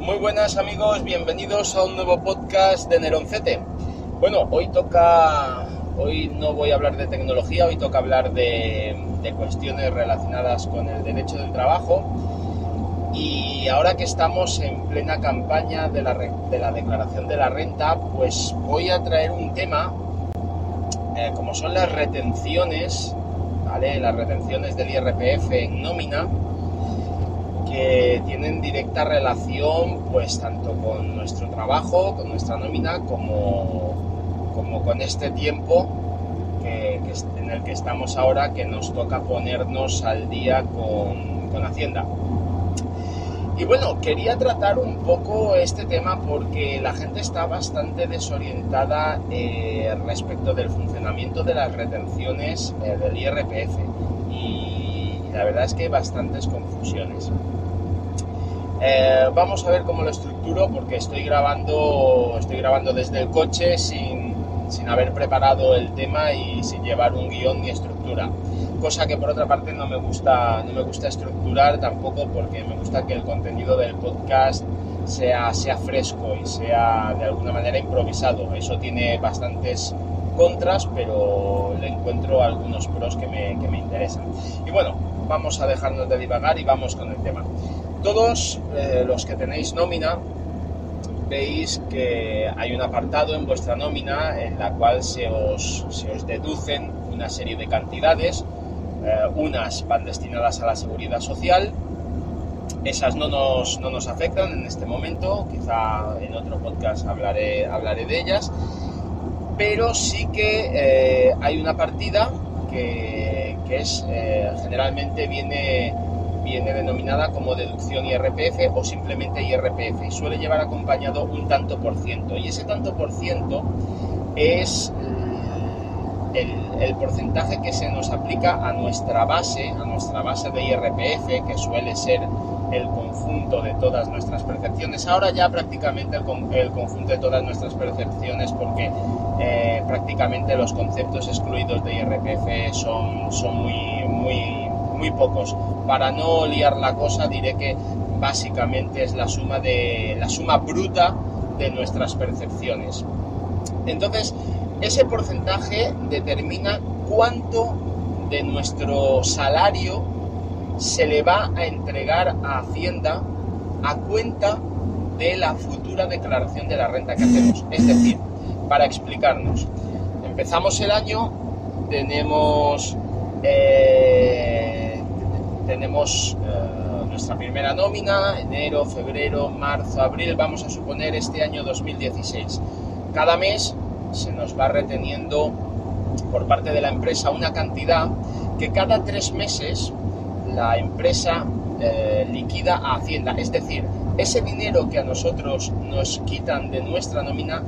Muy buenas amigos, bienvenidos a un nuevo podcast de Neroncete. Bueno, hoy no voy a hablar de tecnología, hoy toca hablar de cuestiones relacionadas con el derecho del trabajo. Y ahora que estamos en plena campaña de la declaración de la renta, pues voy a traer un tema como son las retenciones, ¿vale? Las retenciones del IRPF en nómina, que tienen directa relación pues tanto con nuestro trabajo, con nuestra nómina, como con este tiempo en el que estamos ahora, que nos toca ponernos al día con Hacienda. Y bueno, quería tratar un poco este tema porque la gente está bastante desorientada respecto del funcionamiento de las retenciones del IRPF, y la verdad es que hay bastantes confusiones. Vamos a ver cómo lo estructuro, porque estoy grabando desde el coche sin haber preparado el tema y sin llevar un guión ni estructura, cosa que por otra parte no me gusta estructurar tampoco, porque me gusta que el contenido del podcast sea fresco y sea de alguna manera improvisado. Eso tiene bastantes contras, pero le encuentro algunos pros que me interesan. Y bueno, vamos a dejarnos de divagar y vamos con el tema. Todos los que tenéis nómina, veis que hay un apartado en vuestra nómina en la cual se os deducen una serie de cantidades. Unas van destinadas a la seguridad social. Esas no nos afectan en este momento, quizá en otro podcast hablaré de ellas, pero sí que hay una partida que es generalmente viene denominada como deducción IRPF o simplemente IRPF, y suele llevar acompañado un tanto por ciento, y ese tanto por ciento es el porcentaje que se nos aplica a nuestra base de IRPF, que suele ser el conjunto de todas nuestras percepciones. Ahora ya prácticamente el conjunto de todas nuestras percepciones, porque prácticamente los conceptos excluidos de IRPF son muy pocos. Para no liar la cosa, diré que básicamente es la suma bruta de nuestras percepciones. Entonces, ese porcentaje determina cuánto de nuestro salario se le va a entregar a Hacienda a cuenta de la futura declaración de la renta que hacemos. Es decir, para explicarnos, empezamos el año, tenemos nuestra primera nómina, enero, febrero, marzo, abril, vamos a suponer este año 2016. Cada mes se nos va reteniendo por parte de la empresa una cantidad que cada 3 meses la empresa liquida a Hacienda. Es decir, ese dinero que a nosotros nos quitan de nuestra nómina,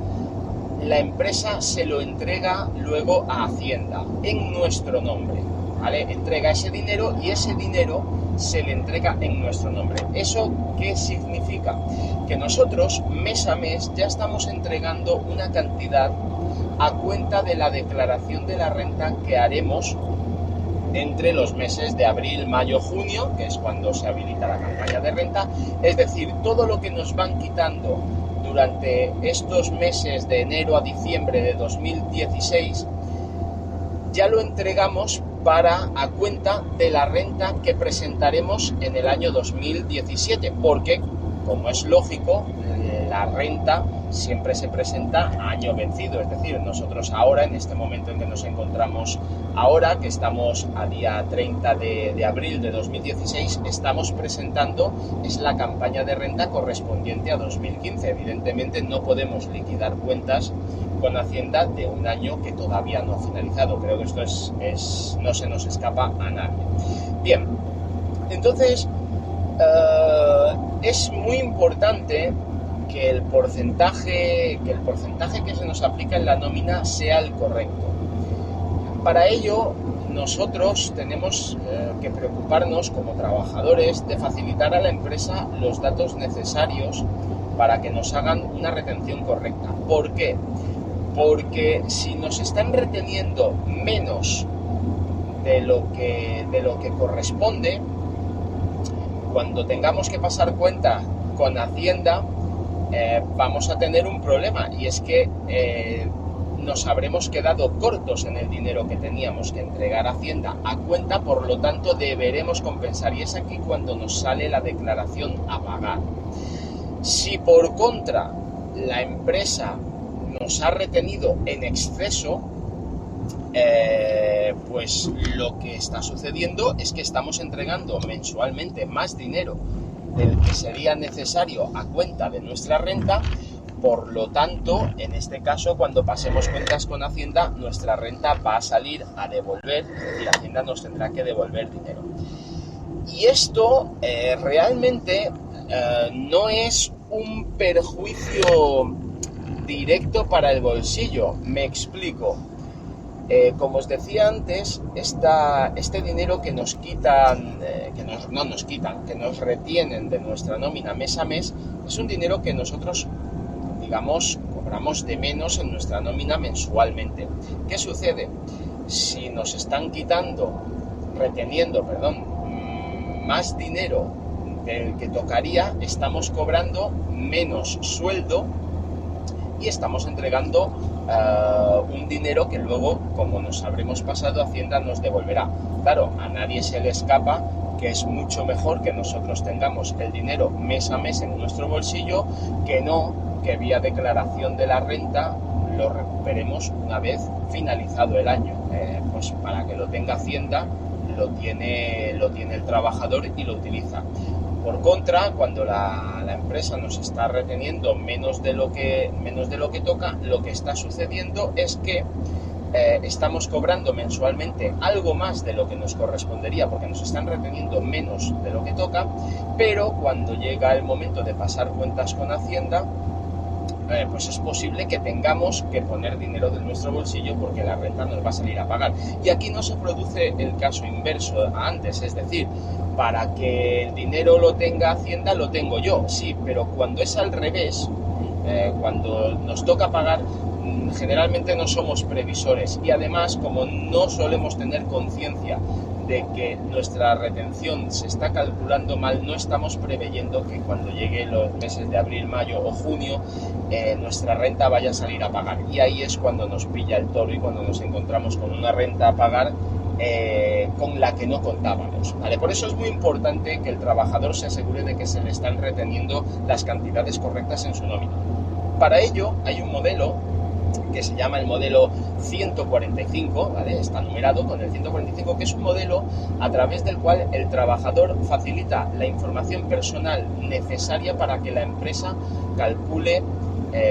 la empresa se lo entrega luego a Hacienda en nuestro nombre, ¿vale? Entrega ese dinero y ese dinero se le entrega en nuestro nombre. ¿Eso qué significa? Que nosotros mes a mes ya estamos entregando una cantidad a cuenta de la declaración de la renta que haremos entre los meses de abril, mayo, junio, que es cuando se habilita la campaña de renta. Es decir, todo lo que nos van quitando durante estos meses de enero a diciembre de 2016 ya lo entregamos a cuenta de la renta que presentaremos en el año 2017, porque, como es lógico, la renta siempre se presenta a año vencido. Es decir, nosotros ahora, en este momento en que nos encontramos ahora, que estamos a día 30 de abril de 2016, estamos presentando la campaña de renta correspondiente a 2015. Evidentemente no podemos liquidar cuentas con Hacienda de un año que todavía no ha finalizado. Creo que esto no se nos escapa a nadie. Bien, entonces es muy importante que el porcentaje que se nos aplica en la nómina sea el correcto. Para ello, nosotros tenemos que preocuparnos como trabajadores de facilitar a la empresa los datos necesarios para que nos hagan una retención correcta. ¿Por qué? Porque si nos están reteniendo menos de lo que corresponde, cuando tengamos que pasar cuenta con Hacienda vamos a tener un problema, y es que nos habremos quedado cortos en el dinero que teníamos que entregar a Hacienda a cuenta, por lo tanto deberemos compensar, y es aquí cuando nos sale la declaración a pagar. Si por contra la empresa nos ha retenido en exceso, pues lo que está sucediendo es que estamos entregando mensualmente más dinero del que sería necesario a cuenta de nuestra renta. Por lo tanto, en este caso, cuando pasemos cuentas con Hacienda, nuestra renta va a salir a devolver y Hacienda nos tendrá que devolver dinero. Y esto realmente no es un perjuicio directo para el bolsillo. Me explico. Como os decía antes, este dinero que nos quitan, que nos retienen de nuestra nómina mes a mes, es un dinero que nosotros, digamos, cobramos de menos en nuestra nómina mensualmente. ¿Qué sucede? Si nos están reteniendo, más dinero del que tocaría, estamos cobrando menos sueldo y estamos entregando un dinero que luego, como nos habremos pasado, Hacienda nos devolverá. Claro, a nadie se le escapa que es mucho mejor que nosotros tengamos el dinero mes a mes en nuestro bolsillo, que vía declaración de la renta lo recuperemos una vez finalizado el año. Pues para que lo tenga Hacienda, lo tiene el trabajador y lo utiliza. Por contra, cuando la empresa nos está reteniendo menos de lo que toca, lo que está sucediendo es que estamos cobrando mensualmente algo más de lo que nos correspondería, porque nos están reteniendo menos de lo que toca, pero cuando llega el momento de pasar cuentas con Hacienda, pues es posible que tengamos que poner dinero de nuestro bolsillo porque la renta nos va a salir a pagar. Y aquí no se produce el caso inverso a antes, es decir, para que el dinero lo tenga Hacienda, lo tengo yo, sí, pero cuando es al revés, cuando nos toca pagar, generalmente no somos previsores, y además, como no solemos tener conciencia de que nuestra retención se está calculando mal, no estamos preveyendo que cuando lleguen los meses de abril, mayo o junio, nuestra renta vaya a salir a pagar, y ahí es cuando nos pilla el toro y cuando nos encontramos con una renta a pagar con la que no contábamos, ¿vale? Por eso es muy importante que el trabajador se asegure de que se le están reteniendo las cantidades correctas en su nómina. Para ello hay un modelo que se llama el modelo 145, ¿vale? Está numerado con el 145, que es un modelo a través del cual el trabajador facilita la información personal necesaria para que la empresa calcule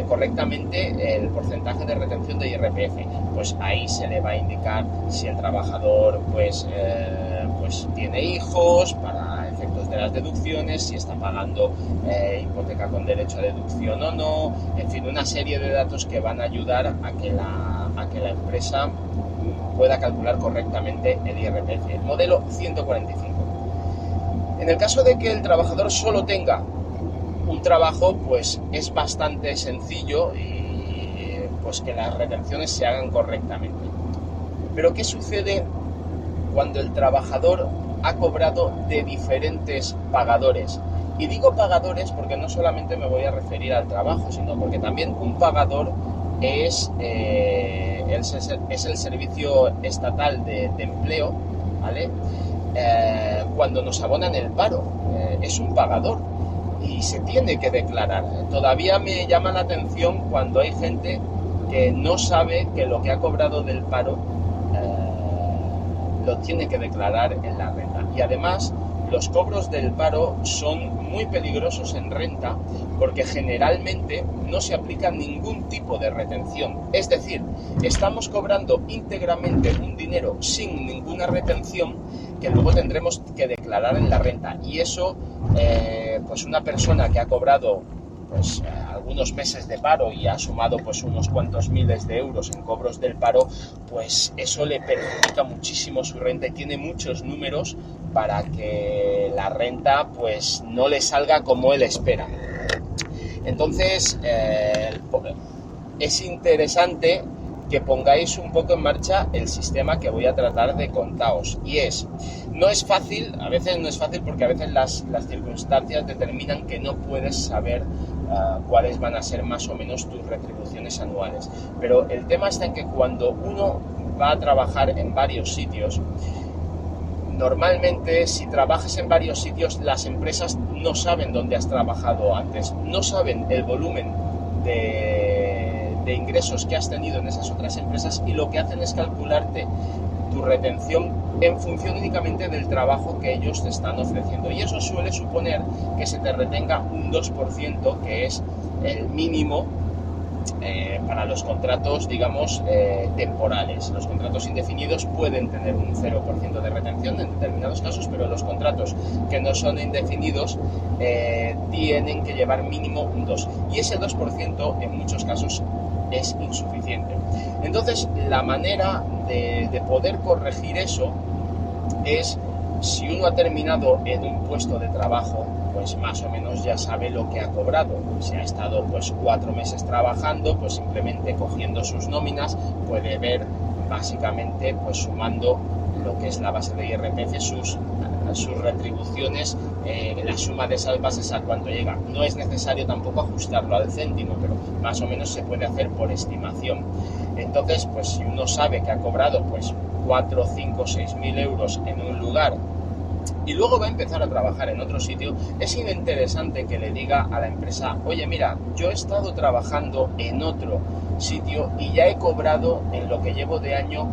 correctamente el porcentaje de retención de IRPF. Pues ahí se le va a indicar si el trabajador pues tiene hijos para efectos de las deducciones, si está pagando hipoteca con derecho a deducción o no, en fin, una serie de datos que van a ayudar a que la empresa pueda calcular correctamente el IRPF. El modelo 145. En el caso de que el trabajador solo tenga un trabajo, pues es bastante sencillo y pues que las retenciones se hagan correctamente. Pero ¿qué sucede cuando el trabajador ha cobrado de diferentes pagadores? Y digo pagadores porque no solamente me voy a referir al trabajo, sino porque también un pagador es el Servicio Estatal de Empleo, ¿vale? Cuando nos abonan el paro, es un pagador y se tiene que declarar. Todavía me llama la atención cuando hay gente que no sabe que lo que ha cobrado del paro lo tiene que declarar en la renta. Y además, los cobros del paro son muy peligrosos en renta porque generalmente no se aplica ningún tipo de retención. Es decir, estamos cobrando íntegramente un dinero sin ninguna retención que luego tendremos que declarar en la renta. Y eso, pues una persona que ha cobrado pues algunos meses de paro y ha sumado pues unos cuantos miles de euros en cobros del paro, pues eso le perjudica muchísimo su renta y tiene muchos números para que la renta pues no le salga como él espera. Entonces es interesante que pongáis un poco en marcha el sistema que voy a tratar de contaros. Y no es fácil, a veces no es fácil porque a veces las circunstancias determinan que no puedes saber cuáles van a ser más o menos tus retribuciones anuales. Pero el tema está en que cuando uno va a trabajar en varios sitios, normalmente si trabajas en varios sitios, las empresas no saben dónde has trabajado antes, no saben el volumen de ingresos que has tenido en esas otras empresas, y lo que hacen es calcularte tu retención en función únicamente del trabajo que ellos te están ofreciendo, y eso suele suponer que se te retenga un 2%, que es el mínimo para los contratos, digamos, temporales. Los contratos indefinidos pueden tener un 0% de retención en determinados casos, pero los contratos que no son indefinidos tienen que llevar mínimo un 2%, y ese 2% en muchos casos es insuficiente. Entonces, la manera de poder corregir eso es, si uno ha terminado en un puesto de trabajo, pues más o menos ya sabe lo que ha cobrado. Si ha estado pues 4 meses trabajando, pues simplemente cogiendo sus nóminas puede ver básicamente, pues sumando lo que es la base de IRPF, sus retribuciones, la suma de esas bases a cuánto llega. No es necesario tampoco ajustarlo al céntimo, pero más o menos se puede hacer por estimación. Entonces, pues si uno sabe que ha cobrado pues 4, 5, 6.000 euros en un lugar y luego va a empezar a trabajar en otro sitio, es interesante que le diga a la empresa: oye, mira, yo he estado trabajando en otro sitio y ya he cobrado en lo que llevo de año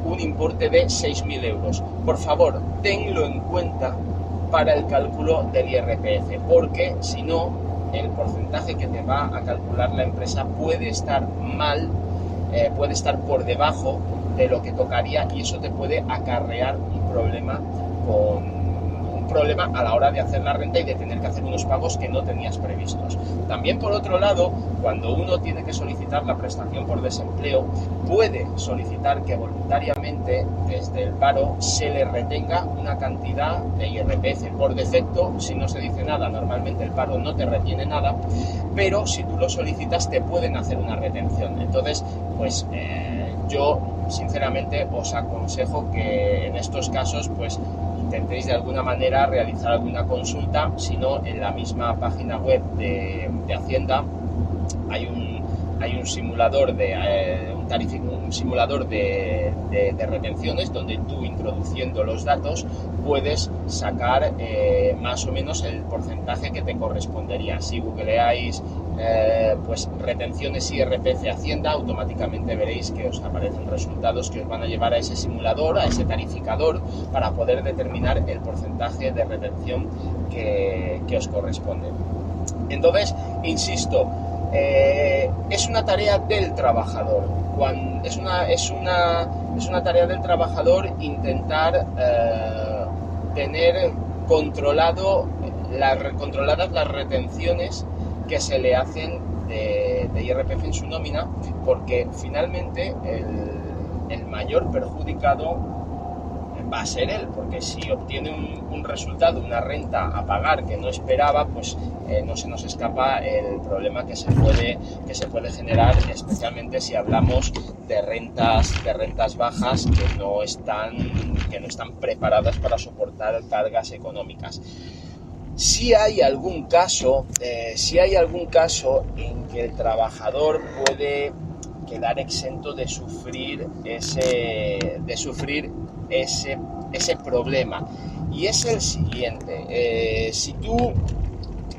un importe de 6.000 euros. Por favor, tenlo en cuenta para el cálculo del IRPF, porque si no, el porcentaje que te va a calcular la empresa puede estar mal, puede estar por debajo de lo que tocaría, y eso te puede acarrear un problema a la hora de hacer la renta y de tener que hacer unos pagos que no tenías previstos. También, por otro lado, cuando uno tiene que solicitar la prestación por desempleo, puede solicitar que voluntariamente desde el paro se le retenga una cantidad de IRPF. Por defecto, si no se dice nada, normalmente el paro no te retiene nada, pero si tú lo solicitas te pueden hacer una retención. Entonces, pues yo sinceramente os aconsejo que en estos casos pues intentéis de alguna manera realizar alguna consulta. Si no, en la misma página web de Hacienda hay un simulador un simulador de retenciones, donde tú, introduciendo los datos, puedes sacar más o menos el porcentaje que te correspondería. Si googleáis pues retenciones IRPF Hacienda, automáticamente veréis que os aparecen resultados que os van a llevar a ese simulador, a ese tarificador, para poder determinar el porcentaje de retención que os corresponde. Entonces, insisto, es una tarea del trabajador. Es una tarea del trabajador intentar tener controladas las retenciones que se le hacen de IRPF en su nómina, porque finalmente el mayor perjudicado va a ser él, porque si obtiene un resultado, una renta a pagar que no esperaba, pues no se nos escapa el problema que se puede generar, especialmente si hablamos de rentas bajas que no están preparadas para soportar cargas económicas. Si hay algún caso en que el trabajador puede quedar exento de sufrir ese problema, y es el siguiente: si tú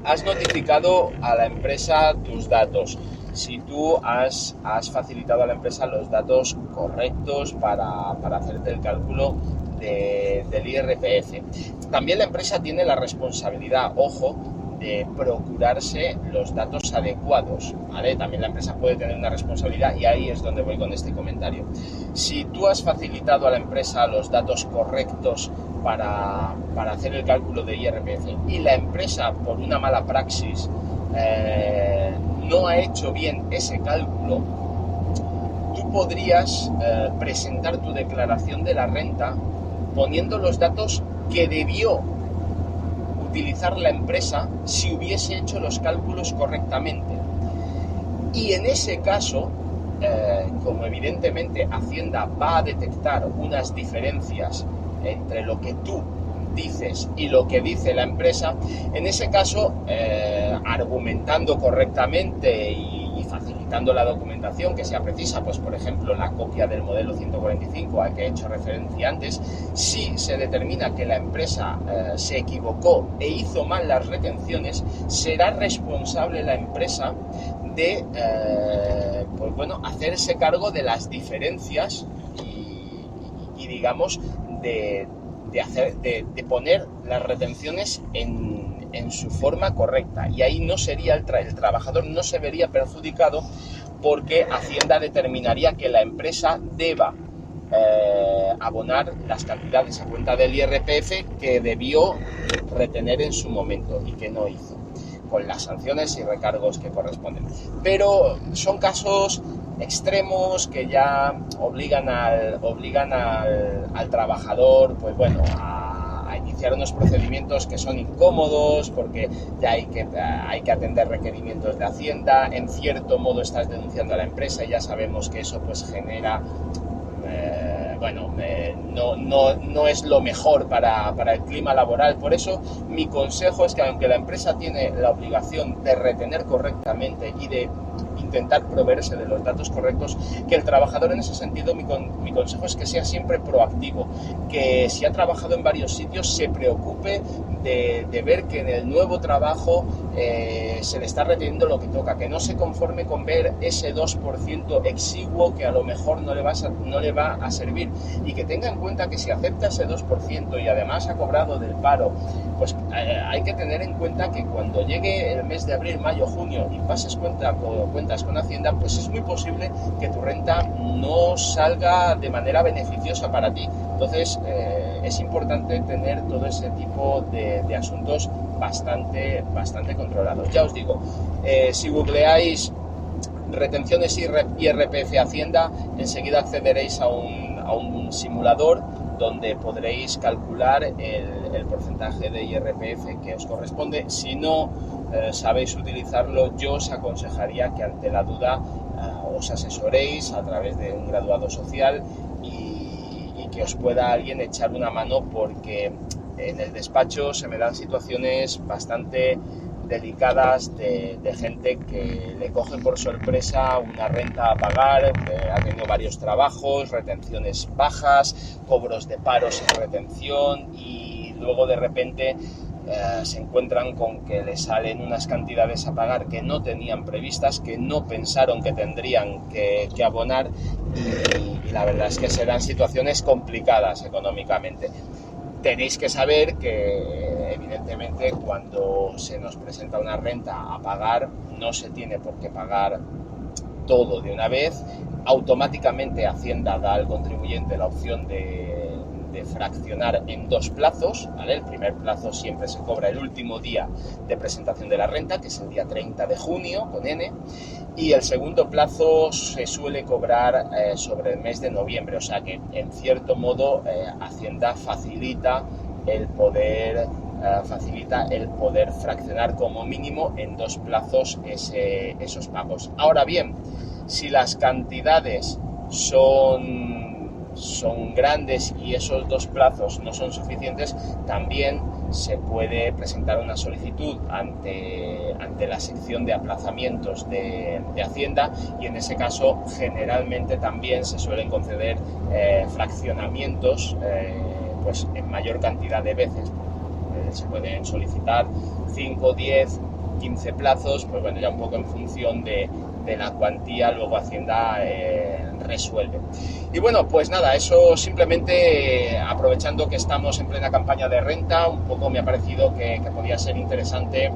has notificado a la empresa tus datos, si tú has facilitado a la empresa los datos correctos para hacerte el cálculo del IRPF, también la empresa tiene la responsabilidad, ojo, de procurarse los datos adecuados, ¿vale? También la empresa puede tener una responsabilidad, y ahí es donde voy con este comentario. Si tú has facilitado a la empresa los datos correctos para hacer el cálculo de IRPF, y la empresa, por una mala praxis, no ha hecho bien ese cálculo, tú podrías presentar tu declaración de la renta poniendo los datos que debió utilizar la empresa si hubiese hecho los cálculos correctamente. Y en ese caso, como evidentemente Hacienda va a detectar unas diferencias entre lo que tú dices y lo que dice la empresa, en ese caso, argumentando correctamente y facilitando la documentación que sea precisa, pues por ejemplo la copia del modelo 145 al que he hecho referencia antes, si se determina que la empresa se equivocó e hizo mal las retenciones, será responsable la empresa de pues bueno, hacerse cargo de las diferencias y digamos de poner las retenciones en su forma correcta, y ahí no sería el trabajador no se vería perjudicado porque Hacienda determinaría que la empresa deba abonar las cantidades a cuenta del IRPF que debió retener en su momento y que no hizo, con las sanciones y recargos que corresponden. Pero son casos extremos que ya obligan al trabajador, pues bueno, a iniciar unos procedimientos que son incómodos porque ya hay que atender requerimientos de Hacienda. En cierto modo estás denunciando a la empresa y ya sabemos que eso pues genera no es lo mejor para el clima laboral. Por eso mi consejo es que, aunque la empresa tiene la obligación de retener correctamente y de intentar proveerse de los datos correctos, que el trabajador en ese sentido, mi consejo es que sea siempre proactivo, que si ha trabajado en varios sitios se preocupe de ver que en el nuevo trabajo se le está reteniendo lo que toca, que no se conforme con ver ese 2% exiguo que a lo mejor no le va a servir, y que tenga en cuenta que si acepta ese 2% y además ha cobrado del paro, pues hay que tener en cuenta que cuando llegue el mes de abril, mayo, junio y pases cuentas con Hacienda, pues es muy posible que tu renta no salga de manera beneficiosa para ti. Entonces es importante tener todo ese tipo de asuntos bastante controlados. Ya os digo, si googleáis retenciones IRPF Hacienda, enseguida accederéis a un simulador donde podréis calcular el porcentaje de IRPF que os corresponde. Si no sabéis utilizarlo, yo os aconsejaría que ante la duda os asesoréis a través de un graduado social y que os pueda alguien echar una mano, porque en el despacho se me dan situaciones bastante delicadas de gente que le coge por sorpresa una renta a pagar, ha tenido varios trabajos, retenciones bajas, cobros de paro sin retención, y luego de repente se encuentran con que le salen unas cantidades a pagar que no tenían previstas, que no pensaron que tendrían que abonar, y la verdad es que se dan situaciones complicadas económicamente. Tenéis que saber que, evidentemente, cuando se nos presenta una renta a pagar, no se tiene por qué pagar todo de una vez. Automáticamente Hacienda da al contribuyente la opción de fraccionar en dos plazos, ¿vale? El primer plazo siempre se cobra el último día de presentación de la renta, que es el día 30 de junio, con N, y el segundo plazo se suele cobrar sobre el mes de noviembre, o sea que en cierto modo Hacienda facilita el poder fraccionar como mínimo en dos plazos esos pagos. Ahora bien, si las cantidades son grandes y esos dos plazos no son suficientes, también se puede presentar una solicitud ante la sección de aplazamientos de Hacienda, y en ese caso generalmente también se suelen conceder fraccionamientos pues en mayor cantidad de veces. Se pueden solicitar 5, 10, 15 plazos, pues bueno, ya un poco en función de la cuantía luego Hacienda resuelve. Y bueno, pues nada, eso simplemente, aprovechando que estamos en plena campaña de renta, un poco me ha parecido que podía ser interesante,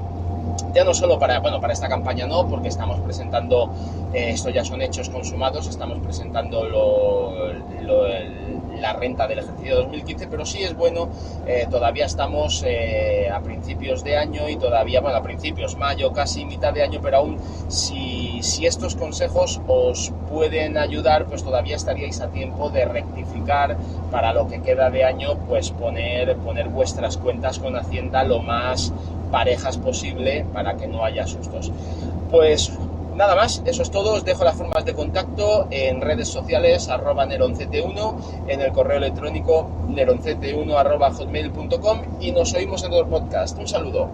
ya no solo para esta campaña, no, porque estamos presentando, esto ya son hechos consumados, estamos presentando la renta del ejercicio 2015, pero sí es bueno, todavía estamos a principios de año y todavía, a principios, mayo, casi mitad de año, pero aún si estos consejos os pueden ayudar, pues todavía estaríais a tiempo de rectificar para lo que queda de año, pues poner vuestras cuentas con Hacienda lo más parejas posible para que no haya sustos. Pues Nada más, eso es todo. Os dejo las formas de contacto en redes sociales @neronct1, en el correo electrónico neronct1@hotmail.com y nos oímos en otro podcast. Un saludo.